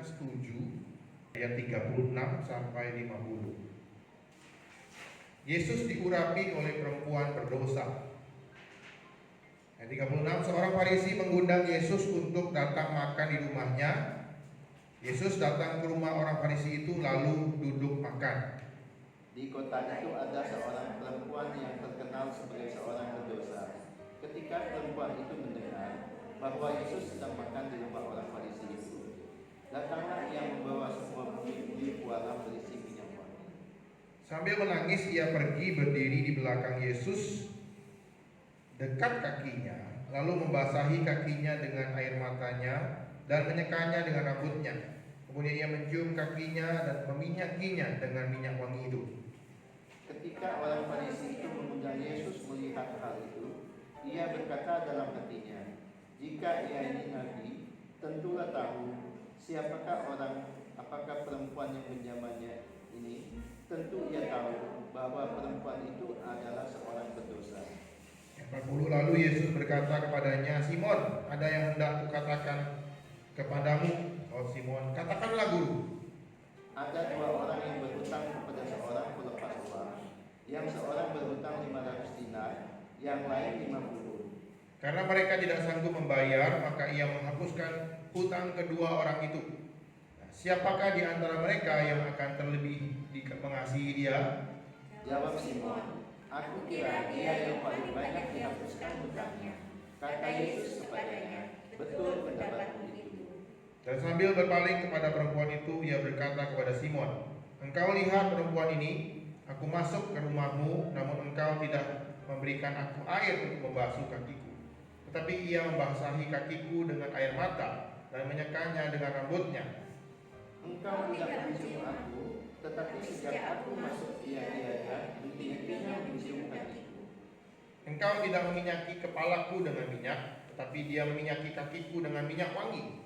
Lukas 7 ayat 36 sampai 50. Yesus diurapi oleh perempuan berdosa. Ayat 36, seorang Farisi mengundang Yesus untuk datang makan di rumahnya. Yesus datang ke rumah orang Farisi itu lalu duduk makan. Di kota itu ada seorang perempuan yang terkenal sebagai seorang berdosa. Ketika perempuan itu mendengar bahwa Yesus sedang makan di rumah orang Farisi itu, datanglah ia membawa sebuah bui kuala berisi minyak wangi. Sambil menangis ia pergi berdiri di belakang Yesus dekat kakinya, lalu membasahi kakinya dengan air matanya dan menyekanya dengan rambutnya. Kemudian ia mencium kakinya dan meminyakinya dengan minyak wangi itu. Ketika orang Farisi itu mengundang Yesus melihat hal itu, ia berkata dalam hatinya, jika ia ini nabi, tentulah tahu apakah perempuan yang menjamannya ini. Tentu ia tahu bahwa perempuan itu adalah seorang berdosa. 40 lalu Yesus berkata kepadanya, Simon, ada yang hendak kukatakan kepadamu. Oh Simon, katakanlah guru. Ada dua orang yang berhutang kepada seorang pelepas uang. Yang seorang berhutang 500 dinar, yang lain 50. Karena mereka tidak sanggup membayar, maka ia menghapuskan hutang kedua orang itu. Nah, siapakah di antara mereka yang akan terlebih mengasihi dia? Jawab Simon, aku kira dia yang paling banyak dihapuskan hutangnya. Kata Yesus kepadanya, betul pendapatmu itu. Dan sambil berpaling kepada perempuan itu, ia berkata kepada Simon, engkau lihat perempuan ini, aku masuk ke rumahmu, namun engkau tidak memberikan aku air untuk membasuh kakiku. Tetapi ia membasahi kakiku dengan air mata dan menyekanya dengan rambutnya. Engkau tidak mencium aku, tetapi sejak aku masuk dia mencium kakiku. Engkau tidak minyaki kepalaku dengan minyak, tetapi dia minyaki kakiku dengan minyak wangi.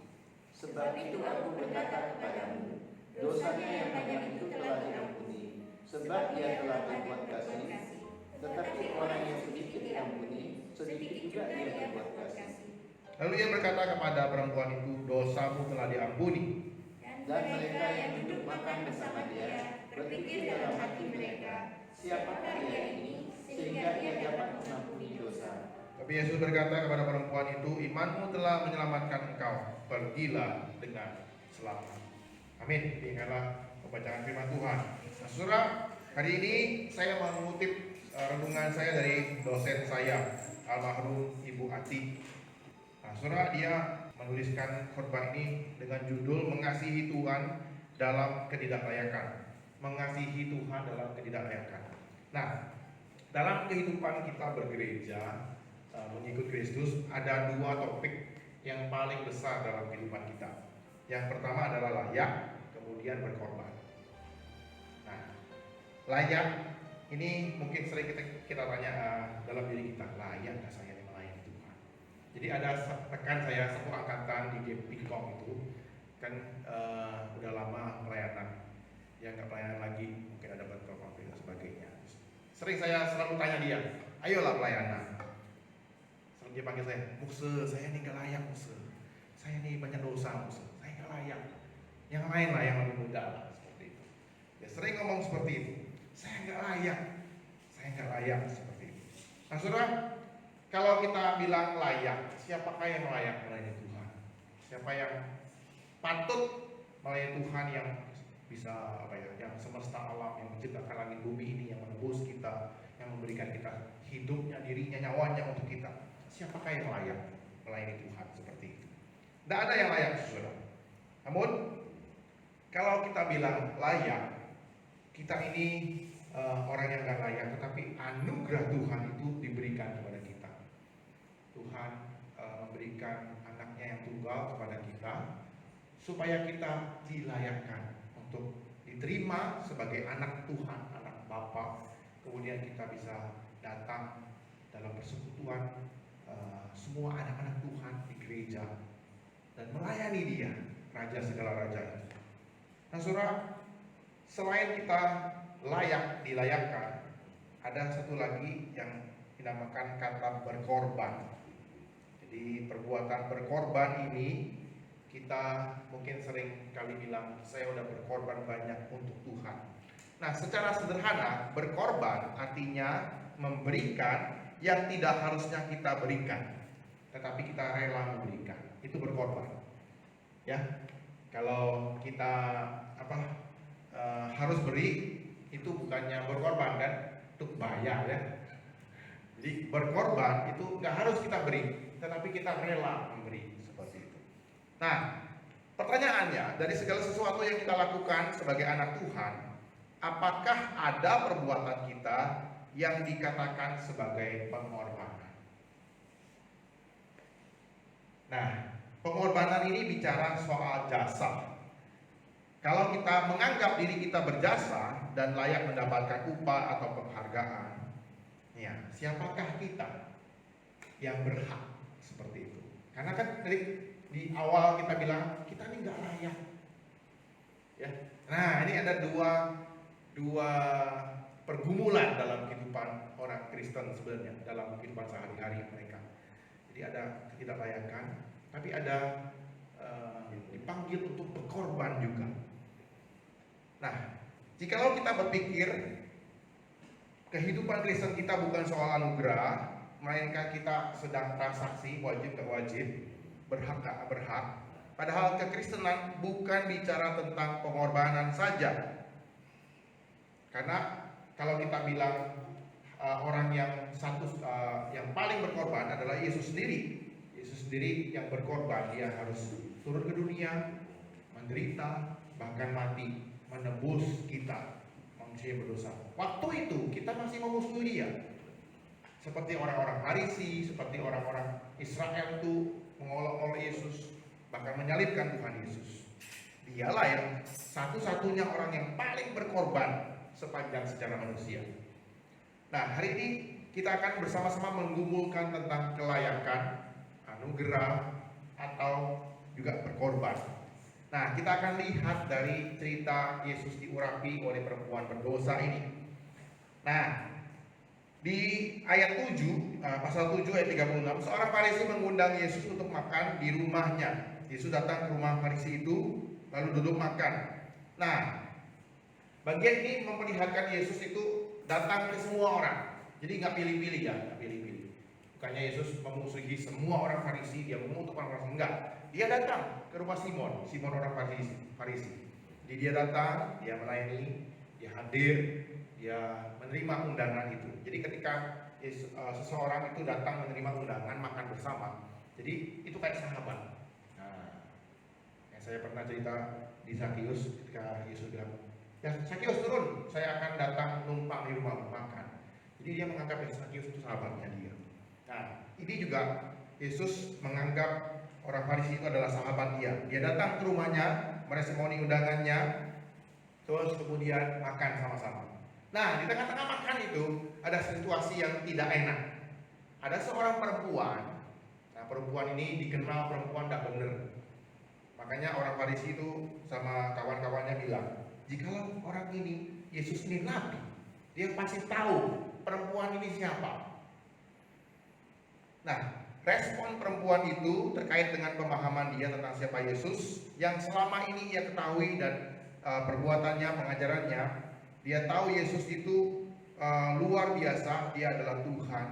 Sebab itu aku berkata kepadamu, dosanya yang banyak itu telah diampuni, sebab ia telah berbuat kasih. Tetapi orang yang sedikit diampuni, sedikit juga dia berbuat kasih. Lalu ia berkata kepada perempuan itu, dosamu telah diampuni. Dan mereka yang duduk makan bersama dia berpikir dalam hati mereka, siapakah dia ini sehingga ia dapat mengampuni dosa. Tapi Yesus berkata kepada perempuan itu, imanmu telah menyelamatkan engkau, pergilah dengan selamat. Amin. Demikianlah pembacaan firman Tuhan. Nah, saudara, hari ini saya mengutip renungan saya dari dosen saya, almarhum Ibu Ati. Nah, saudara, dia menuliskan khotbah ini dengan judul Mengasihi Tuhan dalam Ketidaklayakan. Mengasihi Tuhan dalam Ketidaklayakan. Nah, dalam kehidupan kita bergereja, mengikut Kristus, ada dua topik yang paling besar dalam kehidupan kita. Yang pertama adalah layak, kemudian berkorban. Nah, layak ini mungkin sering kita tanya dalam diri kita, layak nggak saya melayani Tuhan? Jadi ada rekan saya satu angkatan di GPCOM itu kan udah lama pelayanan, ya nggak pelayanan lagi, mungkin ada bentrok konflik dan sebagainya. Sering saya selalu tanya dia, ayolah pelayanan. Dia panggil saya, Mukse, saya ini gak layak Mukse. Saya ini banyak dosa Mukse, saya gak layak. Yang lain lah, yang lebih muda lah, seperti itu. Dia sering ngomong seperti itu, saya gak layak, seperti itu. Nah saudara, kalau kita bilang layak, siapakah yang layak melayani Tuhan? Siapa yang patut melayani Tuhan, yang bisa yang semesta alam, yang menciptakan langit bumi ini, yang menebus kita, yang memberikan kita hidupnya, dirinya, nyawanya untuk kita. Siapakah yang layak melayani Tuhan seperti itu? Tidak ada yang layak, saudara. Namun kalau kita bilang layak, kita ini orang yang gak layak, tetapi anugerah Tuhan itu diberikan kepada kita. Tuhan memberikan anaknya yang tunggal kepada kita, supaya kita dilayakkan untuk diterima sebagai anak Tuhan, anak Bapa. Kemudian kita bisa datang dalam persekutuan semua anak-anak Tuhan di gereja dan melayani Dia, Raja segala raja. Nah saudara, selain kita layak dilayakkan, ada satu lagi yang dinamakan kata berkorban. Jadi perbuatan berkorban ini kita mungkin sering kali bilang, saya udah berkorban banyak untuk Tuhan. Nah, secara sederhana, berkorban artinya memberikan yang tidak harusnya kita berikan, tetapi kita rela memberikan. Itu berkorban. Ya, kalau kita harus beri, itu bukannya berkorban kan, itu bayar ya. Jadi berkorban itu nggak harus kita beri, tetapi kita rela memberi, seperti itu. Nah, pertanyaannya, dari segala sesuatu yang kita lakukan sebagai anak Tuhan, apakah ada perbuatan kita yang dikatakan sebagai pengorbanan? Nah, pengorbanan ini bicara soal jasa. Kalau kita menganggap diri kita berjasa dan layak mendapatkan upah atau penghargaan, ya, siapakah kita yang berhak seperti itu? Karena kan di awal kita bilang kita ini nggak layak, ya. Nah, ini ada dua pergumulan dalam kehidupan orang Kristen sebenarnya, dalam kehidupan sehari-hari mereka. Jadi ada ketidaklayakan, tapi ada dipanggil untuk berkorban juga. Nah, jikalau kita berpikir kehidupan Kristen kita bukan soal anugerah, melainkan kita sedang transaksi wajib gak wajib, berhak gak berhak. Padahal kekristenan bukan bicara tentang pengorbanan saja. Karena kalau kita bilang orang yang yang paling berkorban adalah Yesus sendiri. Yesus sendiri yang berkorban, dia harus turun ke dunia, menderita, bahkan mati, menebus kita manusia berdosa. Waktu itu kita masih memusuhi dia, seperti orang-orang Farisi, seperti orang-orang Israel itu mengolok-olok Yesus, bahkan menyalibkan Tuhan Yesus. Dialah yang satu-satunya orang yang paling berkorban sepanjang sejarah manusia. Nah, hari ini kita akan bersama-sama menggumulkan tentang kelayakan, anugerah, atau juga berkorban. Nah, kita akan lihat dari cerita Yesus diurapi oleh perempuan berdosa ini. Nah, di ayat 7, pasal 7 ayat 36, seorang Farisi mengundang Yesus untuk makan di rumahnya. Yesus datang ke rumah Farisi itu, lalu duduk makan. Nah, bagian ini memperlihatkan Yesus itu datang ke semua orang. Jadi nggak pilih-pilih ya, nggak pilih-pilih. Bukannya Yesus memusuhi semua orang Farisi, dia mengutuk orang Farisi, enggak. Dia datang ke rumah Simon orang Farisi. Jadi dia datang, dia melayani, dia hadir, dia menerima undangan itu. Jadi ketika seseorang itu datang menerima undangan makan bersama, jadi itu kayak sahabat. Nah, yang saya pernah cerita di Zakius ketika Yesus bilang, ya Zakius turun, saya akan datang numpang di rumah makan. Jadi dia menganggap Zakius itu sahabatnya dia. Nah, ini juga Yesus menganggap orang Farisi itu adalah sahabat dia. Dia datang ke rumahnya, meresponi undangannya, terus kemudian makan sama-sama. Nah, di tengah-tengah makan itu ada situasi yang tidak enak. Ada seorang perempuan. Nah, perempuan ini dikenal perempuan tidak benar. Makanya orang Farisi itu sama kawan-kawannya bilang, jikalau orang ini, Yesus ini nabi, dia pasti tahu perempuan ini siapa. Nah, respon perempuan itu terkait dengan pemahaman dia tentang siapa Yesus yang selama ini ia ketahui dan perbuatannya, pengajarannya. Dia tahu Yesus itu luar biasa, dia adalah Tuhan,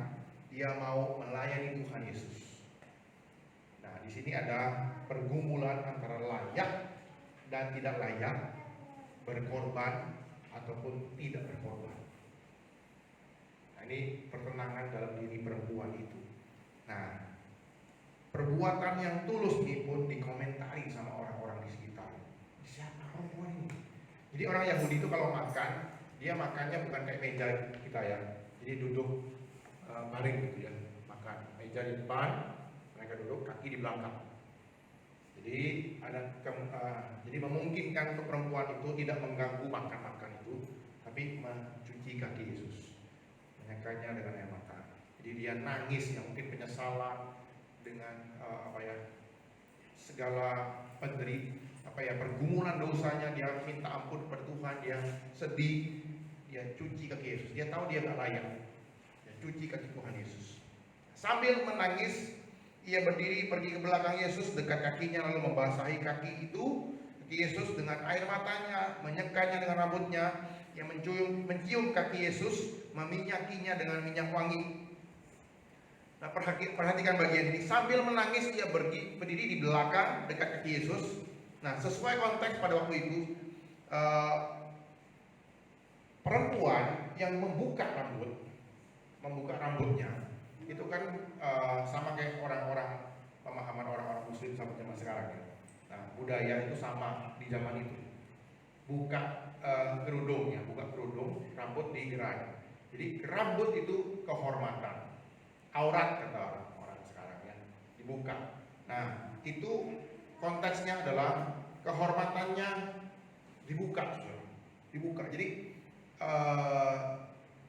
dia mau melayani Tuhan Yesus. Nah, di sini ada pergumulan antara layak dan tidak layak, berkorban ataupun tidak berkorban. Nah, ini pertentangan dalam diri perempuan itu. Nah, perbuatan yang tulus ini pun dikomentari sama orang-orang di sekitar. Siapa perempuan ini? Jadi orang Yahudi itu kalau makan, dia makannya bukan kayak meja kita ya. Jadi duduk baring gitu ya, makan. Meja di depan, mereka duduk, kaki di belakang. Jadi jadi memungkinkan untuk perempuan itu tidak mengganggu makan itu, tapi mencuci kaki Yesus, menyakanya dengan air mata. Jadi dia nangis, yang mungkin penyesalan dengan segala pergumulan dosanya, dia minta ampun kepada Tuhan, dia sedih, dia cuci kaki Yesus. Dia tahu dia nggak layak, dia cuci kaki Tuhan Yesus. Sambil menangis, ia berdiri pergi ke belakang Yesus, dekat kakinya lalu membasahi kaki itu, kaki Yesus dengan air matanya, menyekanya dengan rambutnya, ia mencium kaki Yesus, meminyakinya dengan minyak wangi. Nah, perhatikan bagian ini. Sambil menangis ia berdiri di belakang dekat kaki Yesus. Nah, sesuai konteks pada waktu itu, perempuan yang membuka rambutnya itu kan sama kayak orang-orang, pemahaman orang-orang Muslim sampai zaman sekarang ya. Nah, budaya itu sama di zaman itu. Buka kerudung, rambut digerai. Jadi rambut itu kehormatan. Aurat kata orang sekarang ya, dibuka. Nah, itu konteksnya adalah kehormatannya dibuka. Jadi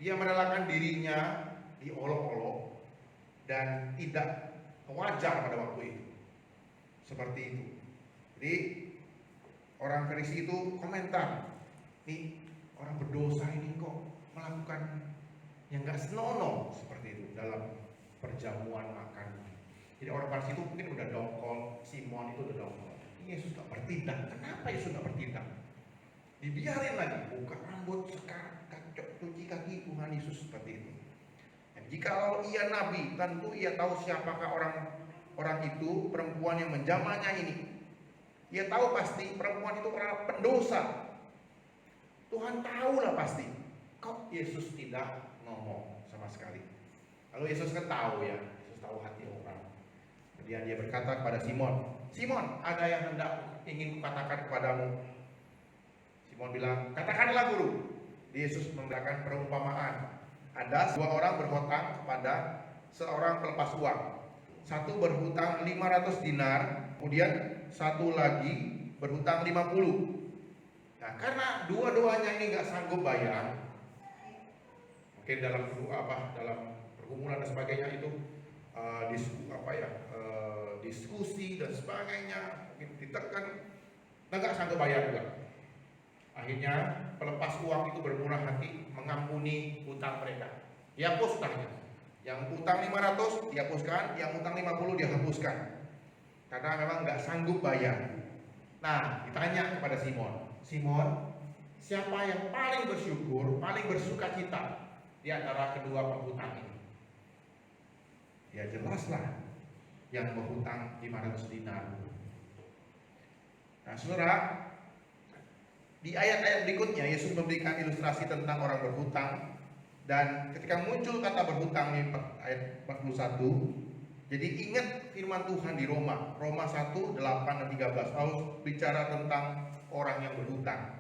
dia merelakan dirinya diolok-olok dan tidak wajar pada waktu itu. Seperti itu. Jadi orang Farisi itu komentar, nih orang berdosa ini kok melakukan yang gak senonoh seperti itu dalam perjamuan makan. Jadi orang Farisi itu mungkin udah dongkol, Simon itu udah dongkol. Yesus gak bertindak. Kenapa Yesus gak bertindak? Dibiarin lagi, buka rambut, sekarang cuci kaki Tuhan Yesus seperti itu. Dan jikalau ia nabi, tentu ia tahu siapakah orang itu, perempuan yang menjamahnya ini. Ia tahu pasti perempuan itu orang pendosa. Tuhan tahulah pasti. Kok Yesus tidak ngomong sama sekali? Lalu Yesus kan tahu ya, Yesus tahu hati orang. Kemudian dia berkata kepada Simon, Simon, ada yang ingin kukatakan kepadamu. Simon bilang, katakanlah guru. Yesus memberikan perumpamaan. Ada dua orang berhutang kepada seorang pelepas uang. Satu berhutang 500 dinar, kemudian satu lagi berhutang 50. Nah, karena dua-duanya ini nggak sanggup bayar, mungkin dalam pergumulan dan sebagainya itu diskusi dan sebagainya, mungkin ditekan, nggak sanggup bayar juga. Akhirnya pelepas uang itu bermurah hati mengampuni hutang mereka. Dihapus hutangnya. Yang utang 500 dihapuskan, yang utang 50 dihapuskan. Karena memang nggak sanggup bayar. Nah, ditanya kepada Simon, Simon, siapa yang paling bersyukur, paling bersukacita di antara kedua penghutang ini? Ya jelaslah yang berhutang 500 dinar. Nah, saudara, di ayat-ayat berikutnya Yesus memberikan ilustrasi tentang orang berhutang. Dan ketika muncul kata berhutang di ayat 41, jadi ingat firman Tuhan di Roma 1, 8 dan 13 Paulus bicara tentang orang yang berhutang.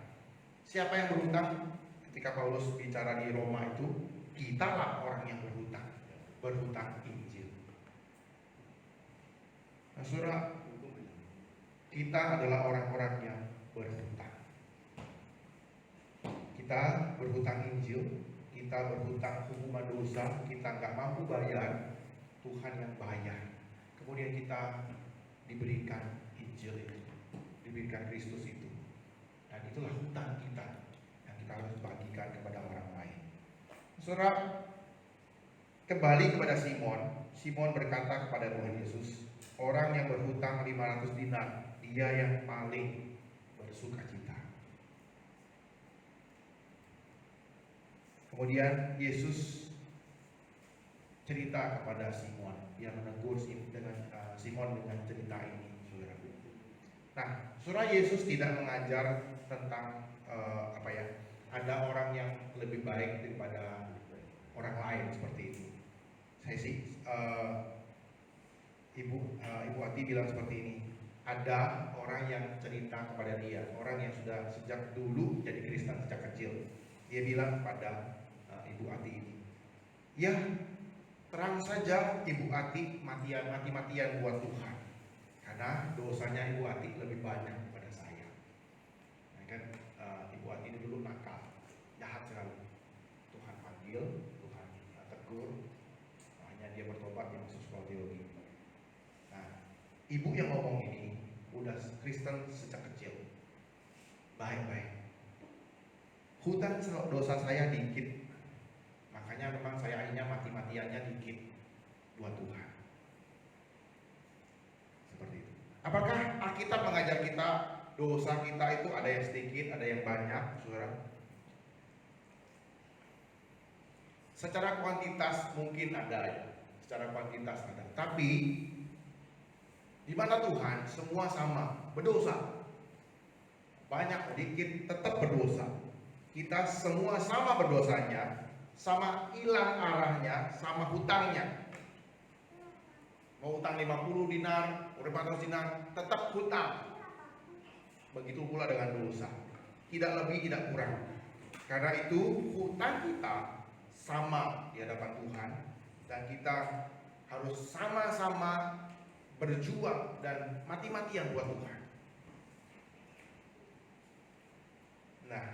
Siapa yang berhutang? Ketika Paulus bicara di Roma itu, kitalah orang yang berhutang Injil. Nah, saudara, kita adalah orang-orang yang berhutang. Kita berhutang Injil, kita berhutang hukuman dosa, kita nggak mampu bayar, Tuhan yang bayar. Kemudian kita diberikan Injil itu, diberikan Kristus itu, dan itulah hutang kita yang kita harus bagikan kepada orang lain. Saudara, kembali kepada Simon. Simon berkata kepada Tuhan Yesus, orang yang berhutang 500 dinar, dia yang paling bersukacita. Kemudian Yesus cerita kepada Simon, dia menegur Simon dengan cerita ini, saudara. Nah, saudara, Yesus tidak mengajar tentang ada orang yang lebih baik daripada orang lain seperti itu. Saya sih, Ibu Ati bilang seperti ini. Ada orang yang cerita kepada dia, orang yang sudah sejak dulu jadi Kristen sejak kecil. Dia bilang pada Ibu Ati ini, ya terang saja Ibu Ati mati-matian buat Tuhan, karena dosanya Ibu Ati lebih banyak daripada saya. Nah, kan Ibu Ati ini dulu nakal, jahat sekali. Tuhan panggil, Tuhan tegur, hanya dia bertobat, dia masuk sekolah teologi. Nah, ibu yang ngomong ini udah Kristen sejak kecil, baik-baik. Hutang dosa saya dikit, makanya memang saya akhirnya mati-matiannya dikit buat Tuhan. Apakah Alkitab mengajar kita dosa kita itu ada yang sedikit, ada yang banyak, saudara? Secara kuantitas mungkin ada ya, secara kuantitas ada. Tapi di mata Tuhan semua sama, berdosa. Banyak sedikit tetap berdosa. Kita semua sama berdosanya, sama hilang arahnya, sama hutangnya. Mau hutang 50 dinar, 400 dinar, tetap hutang. Begitu pula dengan dosa. Tidak lebih, tidak kurang. Karena itu hutang kita sama di hadapan Tuhan, dan kita harus sama-sama berjuang dan mati-matian buat Tuhan. Nah,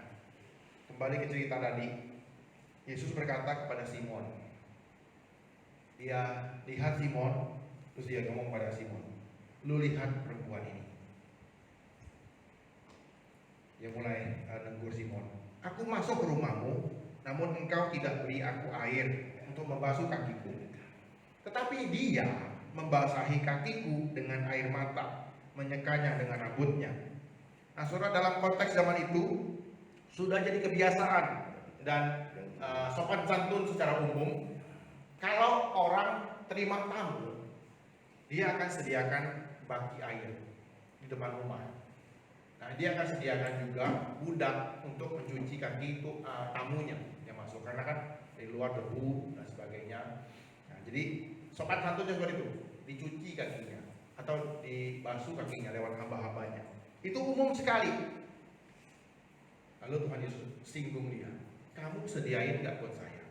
kembali ke cerita tadi, Yesus berkata kepada Simon. Dia lihat Simon, terus dia ngomong pada Simon, "Lu lihat perempuan ini." Dia mulai negur Simon, "Aku masuk ke rumahmu, namun engkau tidak beri aku air untuk membasuh kakiku. Tetapi dia membasahi kakiku dengan air mata, menyekanya dengan rambutnya." Nah, saudara, dalam konteks zaman itu sudah jadi kebiasaan dan sopan santun secara umum, kalau orang terima tamu, dia akan sediakan baki air di depan rumah. Nah, dia akan sediakan juga budak untuk mencuci kaki itu tamunya yang masuk, karena kan dari luar debu dan sebagainya. Nah, jadi sopan santunnya seperti itu, dicuci kakinya atau dibasuh kakinya lewat hamba-hambanya. Itu umum sekali. Lalu Tuhan Yesus singgung dia, "Kamu sediain gak buat saya?"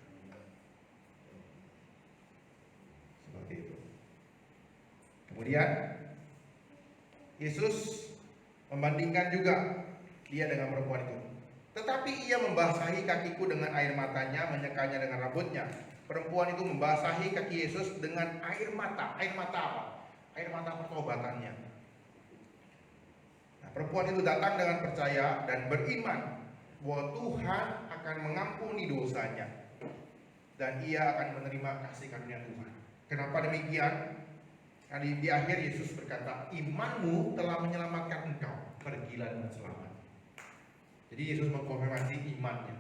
Seperti itu. Kemudian Yesus membandingkan juga dia dengan perempuan itu. "Tetapi ia membasahi kakiku dengan air matanya, menyekanya dengan rambutnya." Perempuan itu membasahi kaki Yesus dengan air mata. Air mata apa? Air mata pertobatannya. Nah, perempuan itu datang dengan percaya dan beriman bahwa Tuhan akan mengampuni dosanya dan ia akan menerima kasih karunia Tuhan. Kenapa demikian? Di akhir Yesus berkata, "Imanmu telah menyelamatkan engkau, pergilah dengan selamat." Jadi Yesus mengkonfirmasi imannya.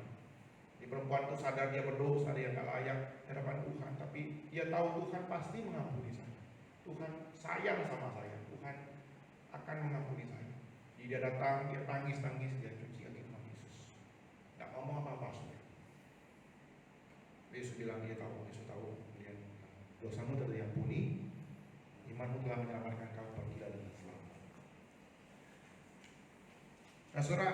Di perempuan itu sadar dia berdosa, dia gak layak di hadapan Tuhan, tapi dia tahu Tuhan pasti mengampuni saya. Tuhan sayang sama saya, Tuhan akan mengampuni saya. Jadi dia datang, dia tangis-tangis, dia cuci kaki Tuhan Yesus. Gak ngomong apa-apa sudah. Yesus bilang, Yesus tahu, dia, "Dosamu telah diampuni, imanmu telah menyelamatkan kau, pergilah dengan selamat." Nah, saudara,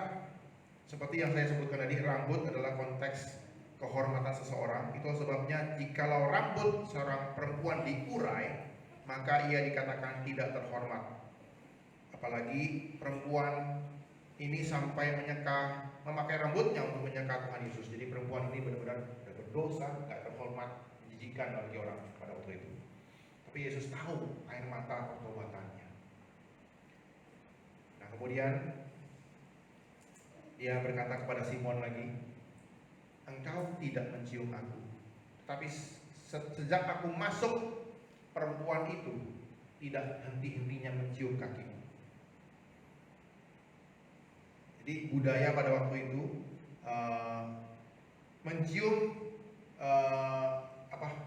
seperti yang saya sebutkan tadi, rambut adalah konteks kehormatan seseorang. Itu sebabnya jikalau rambut seorang perempuan diurai, maka ia dikatakan tidak terhormat. Apalagi perempuan ini sampai memakai rambutnya untuk menyeka Tuhan Yesus. Jadi perempuan ini benar-benar berdosa, gak terhormat, menjijikan bagi orang pada waktu itu. Tapi Yesus tahu air mata pertobatannya. Nah, kemudian dia berkata kepada Simon lagi, "Engkau tidak mencium aku, tetapi sejak aku masuk, perempuan itu tidak henti-hentinya mencium kakimu." Jadi budaya pada waktu itu mencium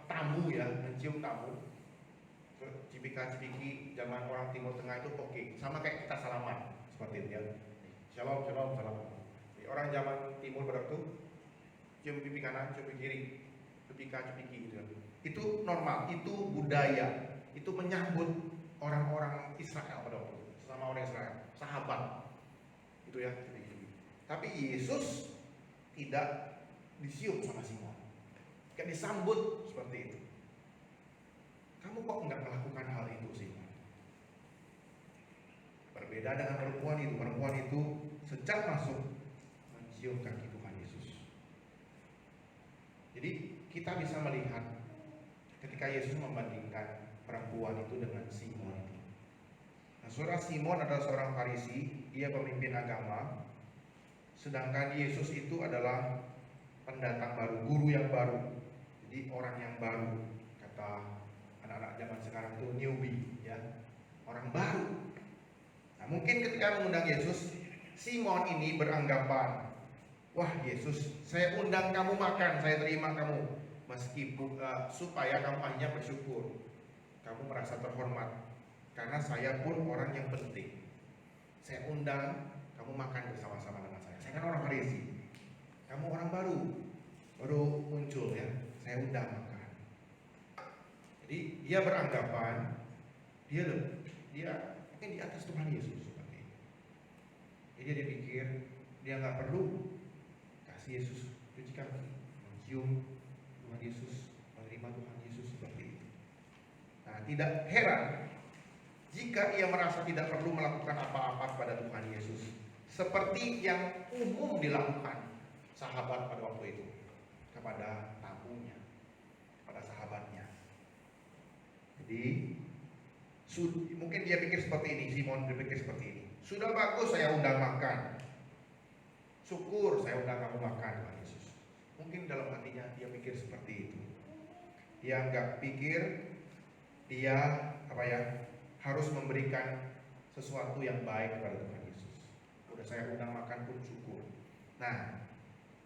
tamu ya, mencium tamu. Cipika-cipiki zaman orang Timur Tengah itu oke, sama kayak kita salaman seperti itu ya. Shalom, shalom, salam. Orang zaman Timur pada waktu cium pipi kanan, cium pipi kiri, cipika-cipiki gitu. Itu normal, itu budaya, itu menyambut orang-orang Israel pada waktu itu, sesama orang Israel, sahabat. Itu ya. Tapi Yesus tidak disium sama Simon, kayak disambut seperti itu. "Kamu kok enggak melakukan hal itu, Simon?" Berbeda dengan perempuan itu. Perempuan itu sejak masuk mencium kaki Tuhan Yesus. Jadi kita bisa melihat ketika Yesus membandingkan perempuan itu dengan Simon itu. Nah, saudara, Simon adalah seorang Farisi, dia pemimpin agama. Sedangkan Yesus itu adalah pendatang baru, guru yang baru. Jadi orang yang baru, kata anak-anak zaman sekarang itu newbie ya, orang baru. Nah, mungkin ketika mengundang Yesus, Simon ini beranggapan, wah Yesus, saya undang kamu makan, saya terima kamu, meskipun supaya kamu hanya bersyukur, kamu merasa terhormat, karena saya pun orang yang penting. Saya undang kamu makan bersama-sama dengan saya. Saya kan orang Farisi, kamu orang baru muncul ya, saya undang makan. Jadi dia beranggapan dia mungkin di atas Tuhan Yesus seperti itu. Jadi dia pikir dia nggak perlu kasih Yesus cuci kaki, mencium Tuhan Yesus, menerima Tuhan Yesus seperti itu. Nah, tidak heran jika ia merasa tidak perlu melakukan apa-apa kepada Tuhan Yesus, seperti yang umum dilakukan sahabat pada waktu itu kepada tamunya, kepada sahabatnya. Jadi mungkin dia pikir seperti ini, Simon berpikir seperti ini. Sudah bagus saya undang makan, syukur saya undang kamu makan Tuhan Yesus. Mungkin dalam hatinya dia pikir seperti itu. Dia nggak pikir dia harus memberikan sesuatu yang baik kepada Tuhan Yesus. Udah saya undang makan pun syukur. Nah,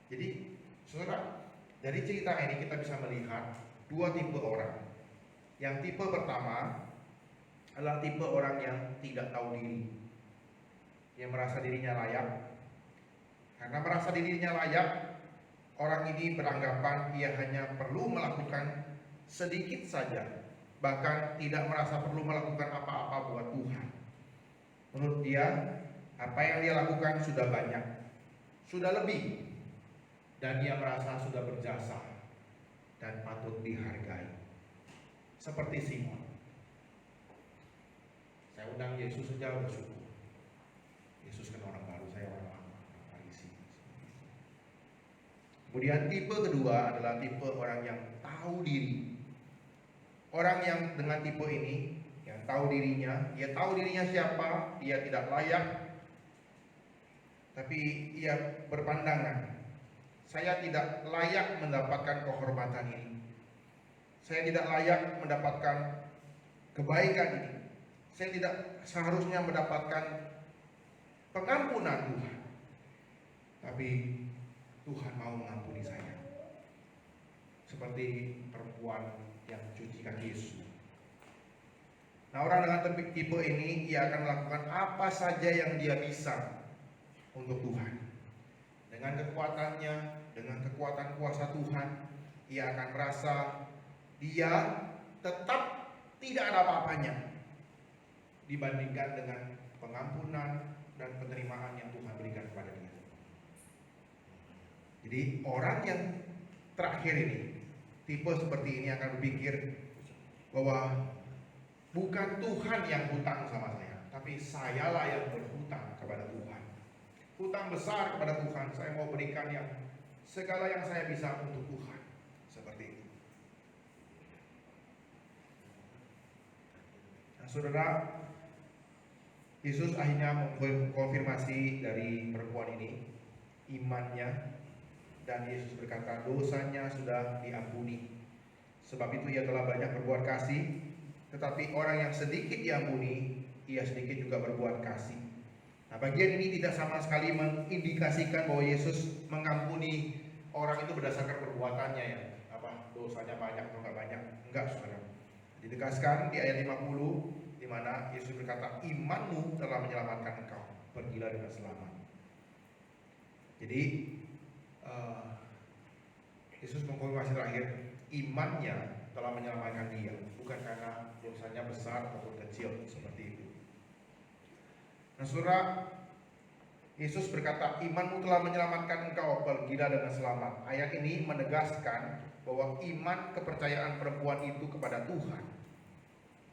jadi saudara, dari cerita ini kita bisa melihat dua tipe orang. Yang tipe pertama adalah tipe orang yang tidak tahu diri, yang merasa dirinya layak. Karena merasa dirinya layak, orang ini beranggapan ia hanya perlu melakukan sedikit saja, bahkan tidak merasa perlu melakukan apa-apa buat Tuhan. Menurut dia, apa yang dia lakukan sudah banyak, sudah lebih, dan ia merasa sudah berjasa dan patut dihargai. Seperti Simon, saya undang Yesus saja bersyukur. Yesus kan orang baru, saya orang lama, orang Farisi. Kemudian tipe kedua adalah tipe orang yang tahu diri. Orang yang dengan tipe ini, yang tahu dirinya, dia tahu dirinya siapa, dia tidak layak, tapi ia berpandangan, saya tidak layak mendapatkan kehormatan ini. Saya tidak layak mendapatkan kebaikan ini. Saya tidak seharusnya mendapatkan pengampunan Tuhan. Tapi Tuhan mau mengampuni saya. Seperti perempuan yang cuci kaki Yesus. Nah, orang dengan tipe ini, ia akan melakukan apa saja yang dia bisa untuk Tuhan. Dengan kekuatannya, dengan kekuatan kuasa Tuhan, ia akan merasa dia tetap tidak ada apa-apanya dibandingkan dengan pengampunan dan penerimaan yang Tuhan berikan kepada dia. Jadi orang yang terakhir ini, tipe seperti ini akan berpikir bahwa bukan Tuhan yang hutang sama saya, tapi sayalah yang berhutang kepada Tuhan. Hutang besar kepada Tuhan, saya mau berikan yang segala yang saya bisa untuk Tuhan. Seperti itu. Nah, saudara, Yesus akhirnya mengkonfirmasi dari perempuan ini imannya, dan Yesus berkata dosanya sudah diampuni. Sebab itu ia telah banyak berbuat kasih, tetapi orang yang sedikit diampuni, ia sedikit juga berbuat kasih. Nah, bagian ini tidak sama sekali mengindikasikan bahwa Yesus mengampuni orang itu berdasarkan perbuatannya ya, dosanya banyak atau enggak banyak. Enggak, saudara. Ditegaskan di ayat 50 di mana Yesus berkata, imanmu telah menyelamatkan engkau, pergilah dengan selamat. Jadi Yesus mengkonfirmasi terakhir, imannya telah menyelamatkan dia, bukan karena dosanya besar ataupun kecil seperti itu. Nah, saudara, Yesus berkata, imanmu telah menyelamatkan engkau, pergilah dengan selamat. Ayat ini menegaskan bahwa iman kepercayaan perempuan itu kepada Tuhan,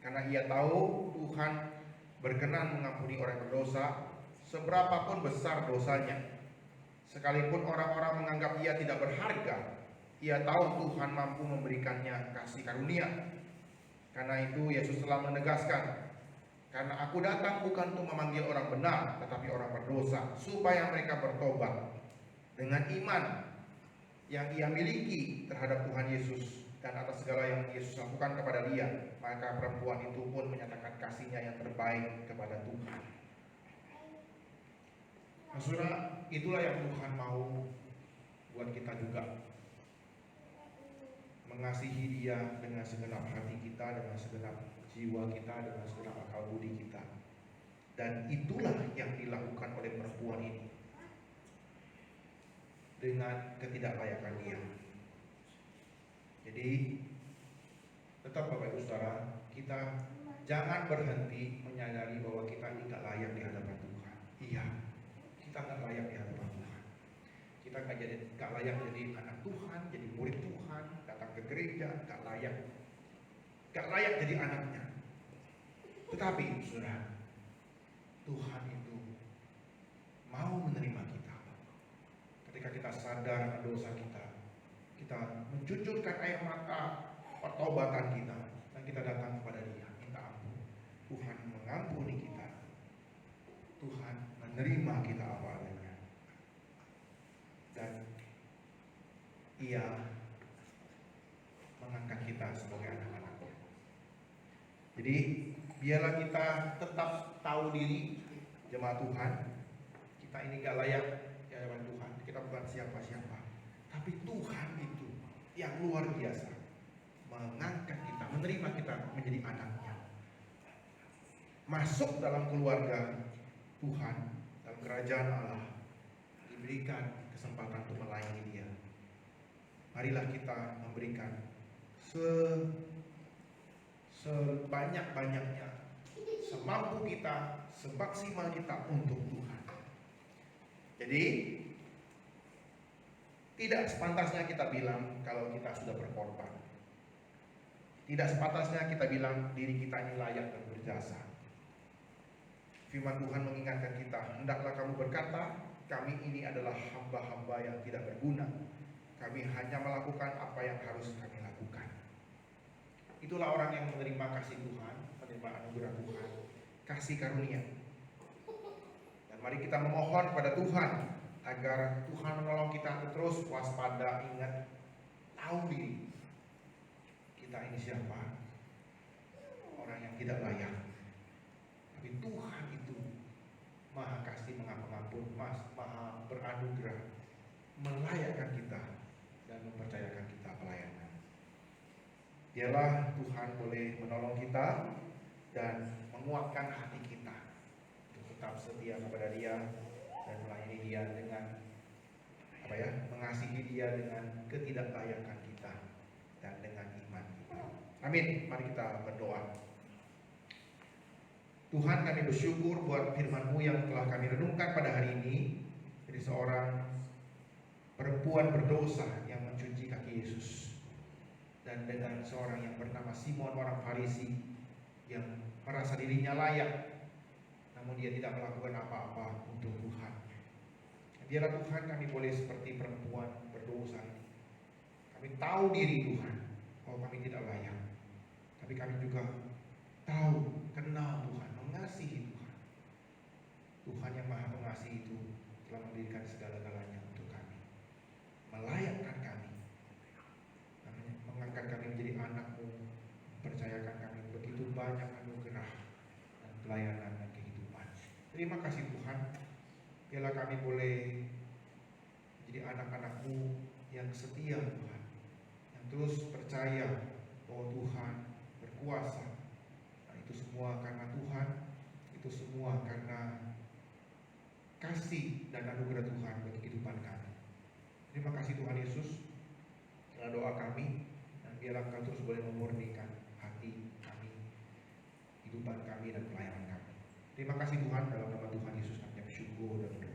karena ia tahu Tuhan berkenan mengampuni orang berdosa, seberapapun besar dosanya. Sekalipun orang-orang menganggap ia tidak berharga, ia tahu Tuhan mampu memberikannya kasih karunia. Karena itu Yesus telah menegaskan, karena aku datang bukan untuk memanggil orang benar, tetapi orang berdosa, supaya mereka bertobat. Dengan iman yang ia miliki terhadap Tuhan Yesus dan atas segala yang Yesus lakukan kepada dia, maka perempuan itu pun menyatakan kasihnya yang terbaik kepada Tuhan. Nah, saudara, itulah yang Tuhan mau buat kita juga, mengasihi Dia dengan segenap hati kita, dengan segenap jiwa kita, dengan segenap akal budi kita. Dan itulah yang dilakukan oleh perempuan ini dengan ketidaklayakan dia. Jadi tetap Bapak Ibu Saudara, kita jangan berhenti menyadari bahwa kita tidak layak di hadapan Tuhan. Iya, kita nggak layak di hadapan Tuhan. Kita nggak layak jadi anak Tuhan, jadi murid Tuhan, datang ke gereja, nggak layak jadi anaknya. Tetapi saudara, Tuhan itu mau menerima kita. Ketika kita sadar akan dosa kita, kita mencucurkan air mata pertobatan kita, dan kita datang kepada Dia, minta ampun. Tuhan mengampuni kita. Tuhan menerima kita apa adanya. Dan Ia mengangkat kita sebagai anak-anaknya. Jadi biarlah kita tetap tahu diri, jemaat Tuhan. Kita ini gak layak di hadapan Tuhan. Kita bukan siapa-siapa. Tapi Tuhan itu yang luar biasa, mengangkat kita, menerima kita menjadi anaknya. Masuk dalam keluarga Tuhan, dalam kerajaan Allah, diberikan kesempatan untuk melayani Dia. Marilah kita memberikan sebanyak-banyaknya, semampu kita, semaksimal kita untuk Tuhan. Jadi tidak sepantasnya kita bilang kalau kita sudah berkorban. Tidak sepantasnya kita bilang diri kita ini layak dan berjasa. Firman Tuhan mengingatkan kita, hendaklah kamu berkata, kami ini adalah hamba-hamba yang tidak berguna. Kami hanya melakukan apa yang harus kami lakukan. Itulah orang yang menerima kasih Tuhan, menerima anugerah Tuhan, kasih karunia. Dan mari kita memohon kepada Tuhan agar Tuhan menolong kita terus waspada, ingat, tahu diri kita ini siapa, orang yang tidak layak. Tapi Tuhan itu maha kasih, maha pengampun, maha beranugerah, melayakkan kita dan mempercayakan kita pelayanan. Biarlah Tuhan boleh menolong kita dan menguatkan hati kita untuk tetap setia kepada Dia dan melayani Dia dengan mengasihi Dia dengan ketidaklayakan kita dan dengan iman kita. Amin. Mari kita berdoa. Tuhan, kami bersyukur buat firman-Mu yang telah kami renungkan pada hari ini, dari seorang perempuan berdosa yang mencuci kaki Yesus, dan dengan seorang yang bernama Simon, orang Farisi, yang merasa dirinya layak, namun dia tidak melakukan apa-apa untuk Tuhan. Biarlah Tuhan kami boleh seperti perempuan berdosa ini. Kami tahu diri Tuhan, bahwa kami tidak layak, tapi kami juga tahu, kenal Tuhan, mengasihi Tuhan. Tuhan yang maha pengasih itu telah memberikan segala-galanya untuk kami, melayakkan kami, mengangkat kami menjadi anak-Mu, mempercayakan kami begitu banyak anugerah dan pelayanan dan kehidupan. Terima kasih Tuhan. Biarlah kami boleh menjadi anak-anak-Mu yang setia Tuhan, yang terus percaya bahwa Tuhan berkuasa. Nah, itu semua karena Tuhan, itu semua karena kasih dan anugerah Tuhan bagi kehidupan kami. Terima kasih Tuhan Yesus. Adalah doa kami, dan biarlah Engkau terus boleh memurnikan hati kami, kehidupan kami dan pelayanan kami. Terima kasih Tuhan, dalam nama Tuhan Yesus kami bersyukur dan berdoa.